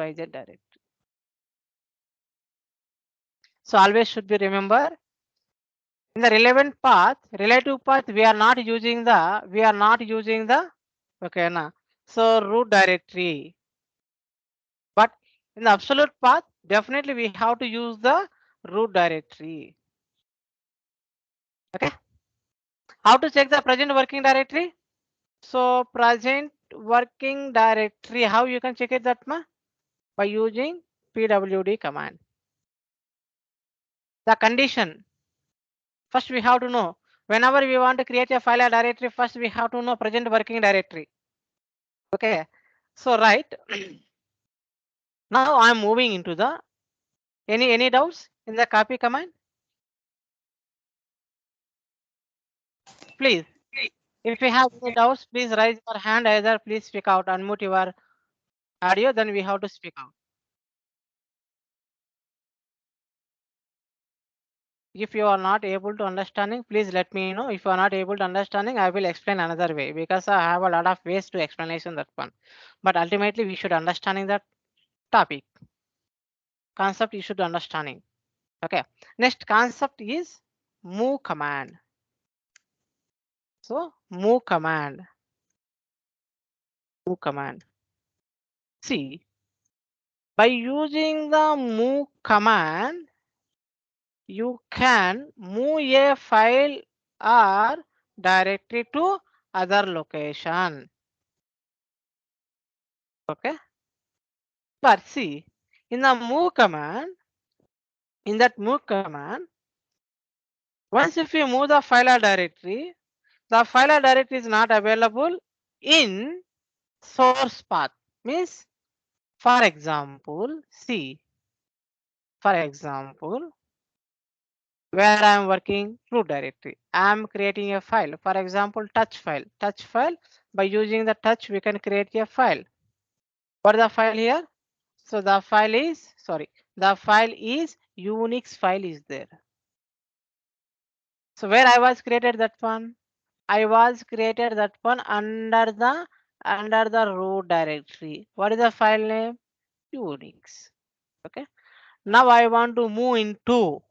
XYZ directory. So always should be remember in the relevant path, relative path, we are not using the okay na. So root directory. But in the absolute path, definitely we have to use the root directory. Okay. How to check the present working directory? So present working directory, how you can check it that ma? By using pwd command. The condition. First we have to know. Whenever we want to create a file or directory, first we have to know present working directory. Okay. So right. Now I'm moving into the any doubts in the copy command? Please. If you have any doubts, please raise your hand. Either please speak out, unmute your audio, then we have to speak out. If you are not able to understanding, please let me know. If you are not able to understanding, I will explain another way because I have a lot of ways to explanation that one. But ultimately, we should understanding that topic. Concept you should understanding. Okay. Next concept is move command. So move command. Move command. See, by using the move command, you can move a file or directory to other location. Okay. But see, in the move command, in that move command, once if you move the file or directory, the file or directory is not available in source path. Means, for example, see, for example, where I am working root directory, I am creating a file. For example, touch file. Touch file. By using the touch, we can create a file. What is the file here? So the file is the file is Unix file is there. So where I was created that one? I was created that one under the root directory. What is the file name? Unix. Okay. Now I want to move into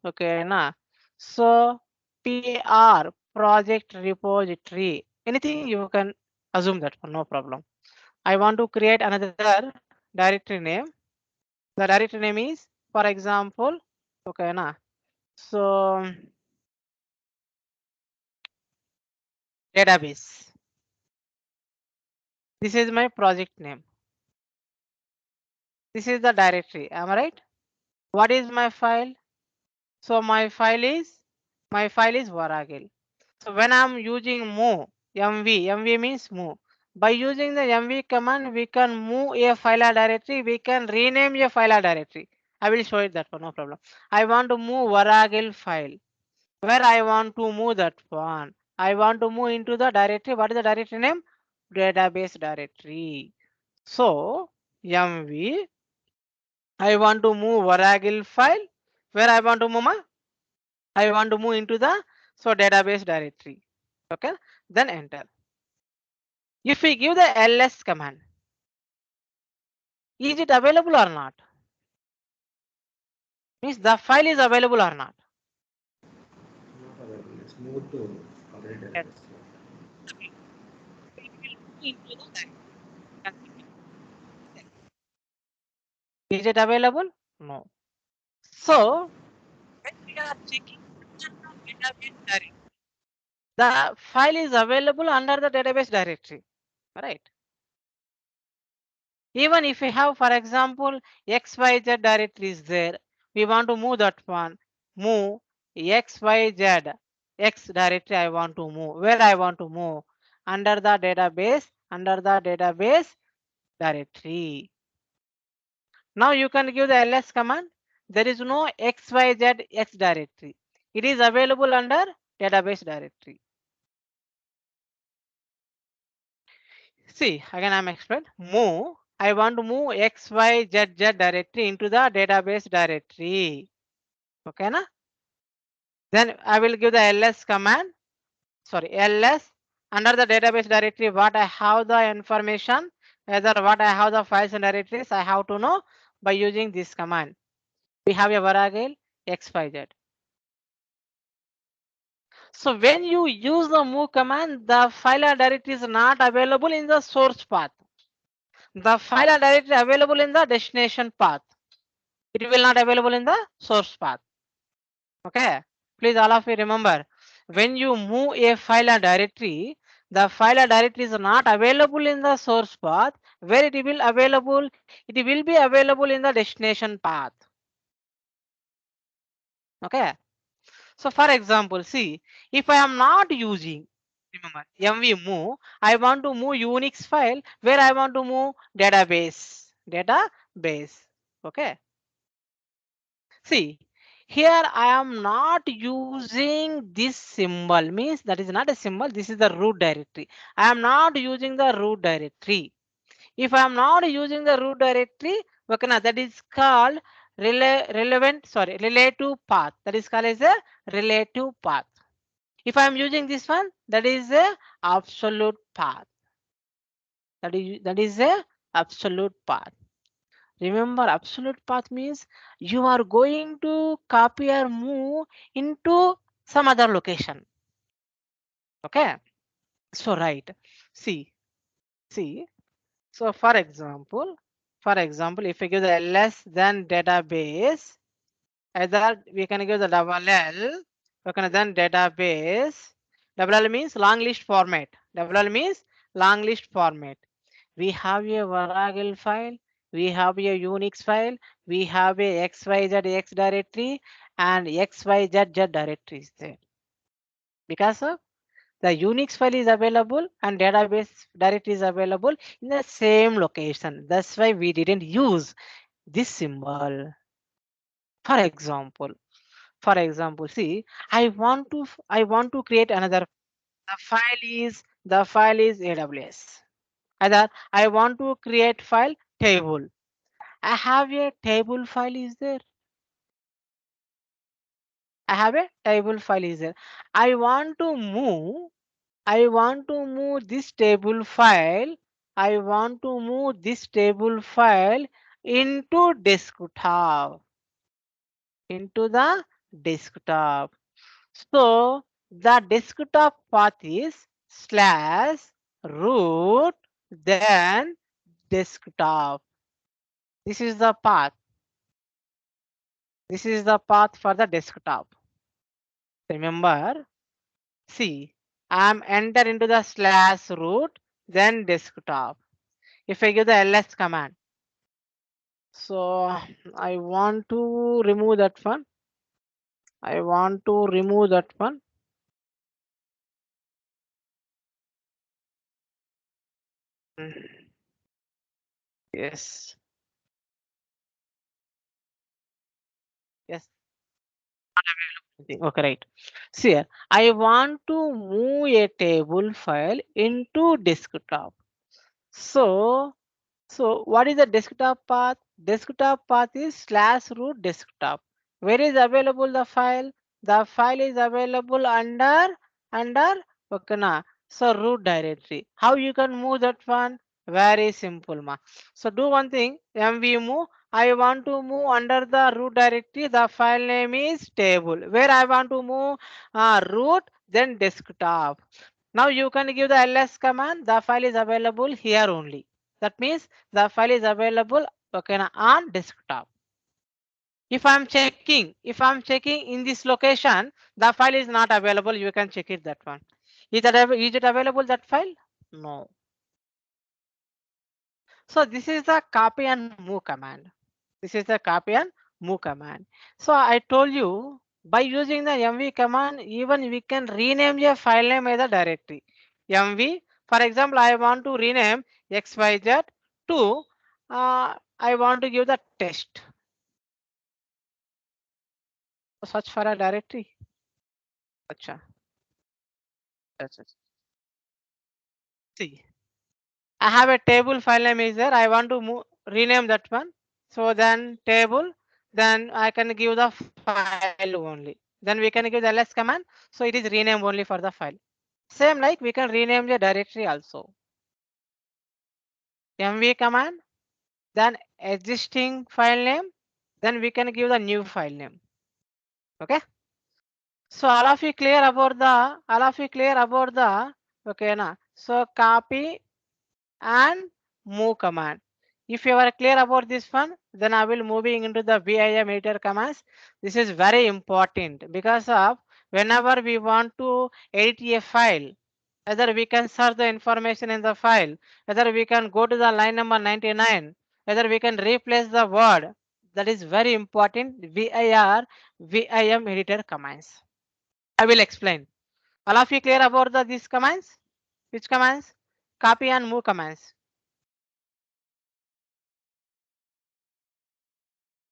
okay na. So PR project repository. Anything you can assume that one, no problem. I want to create another directory name. The directory name is, for example, okay na. So database. This is my project name. This is the directory. Am I right? What is my file? So my file is Varagil. So when I'm using move mv means move. By using the mv command, we can move a file or directory. We can rename a file or directory. I will show it that one, no problem. I want to move Varagil file. Where I want to move that one? I want to move into the directory. What is the directory name? Database directory. So mv, I want to move Varagil file. Where I want to move? I want to move into the database directory. Okay, then enter. If we give the ls command, is it available or not? Means the file is available or not? Not available. It's moved to other Yes. database. Is it available? No. So when we are checking the database directory, the file is available under the database directory, right? Even if we have, for example, XYZ directory is there, we want to move that one, move XYZ, X directory I want to move. Where I want to move? Under the database directory. Now you can give the ls command. There is no XYZ X directory. It is available under database directory. See, again I'm explain. Move. I want to move XYZ directory into the database directory. Okay, na? Then I will give the ls command. Sorry, ls under the database directory. What I have the information? Either what I have the files and directories, I have to know by using this command. We have a variable xyz. So when you use the move command, the file or directory is not available in the source path. The file or directory available in the destination path. It will not available in the source path. Okay. Please all of you remember, when you move a file or directory, the file or directory is not available in the source path. Where it will available? It will be available in the destination path. Okay. So for example, see, if I am not using, remember, MV move, I want to move Unix file where I want to move database. Database. Okay. See, here I am not using this symbol, means that is not a symbol, this is the root directory. I am not using the root directory. If I am not using the root directory, okay, now that is called relative path. That is called as a relative path. If I am using this one, that is a absolute path. That is a absolute path. Remember, absolute path means you are going to copy or move into some other location. Okay. So right. See, see. So for example, if I give the ls then database, either we can give the double L, okay, then database. Double L means long list format. Double L means long list format. We have a variable file, we have a Unix file, we have a xyz directory and xyz directory is there. Because of the Unix file is available and database directory is available in the same location. That's why we didn't use this symbol. For example, see, I want to create another. The file is AWS. Either I want to create file table. I have a table file is there. I have a table file is there. I want to move. I want to move this table file. I want to move this table file into desktop. Into the desktop. So the desktop path is slash root then desktop. This is the path. This is the path for the desktop. Remember, see, I am enter into the slash root, then desktop. If I give the ls command, so I want to remove that one. I want to remove that one. Yes, yes. Okay, right. See here, I want to move a table file into desktop. So what is the desktop path? Desktop path is slash root desktop. Where is available the file? The file is available under okay na. So root directory. How you can move that one? Very simple ma. So do one thing. MV move. I want to move under the root directory. The file name is table. Where I want to move root then desktop. Now you can give the ls command. The file is available here only. That means the file is available okay, on desktop. If I'm checking in this location, the file is not available. You can check it that one. Is it available that file? No. So this is the copy and move command. This is the copy and move command. So I told you by using the mv command, even we can rename a file name as a directory. Mv, for example, I want to rename xyz to I want to give the test. Search for a directory. Acha. See, I have a table file name is there. I want to rename that one. So then table, then I can give the file only. Then we can give the ls command. So it is rename only for the file. Same like we can rename the directory also. mv command, then existing file name, then we can give the new file name. Okay. So all of you clear about the okay na. So copy and move command. If you are clear about this one, then I will moving into the VIM editor commands. This is very important because of whenever we want to edit a file, whether we can search the information in the file, whether we can go to the line number 99, whether we can replace the word, that is very important. VIM editor commands. I will explain. All of you clear about these commands? Which commands? Copy and move commands.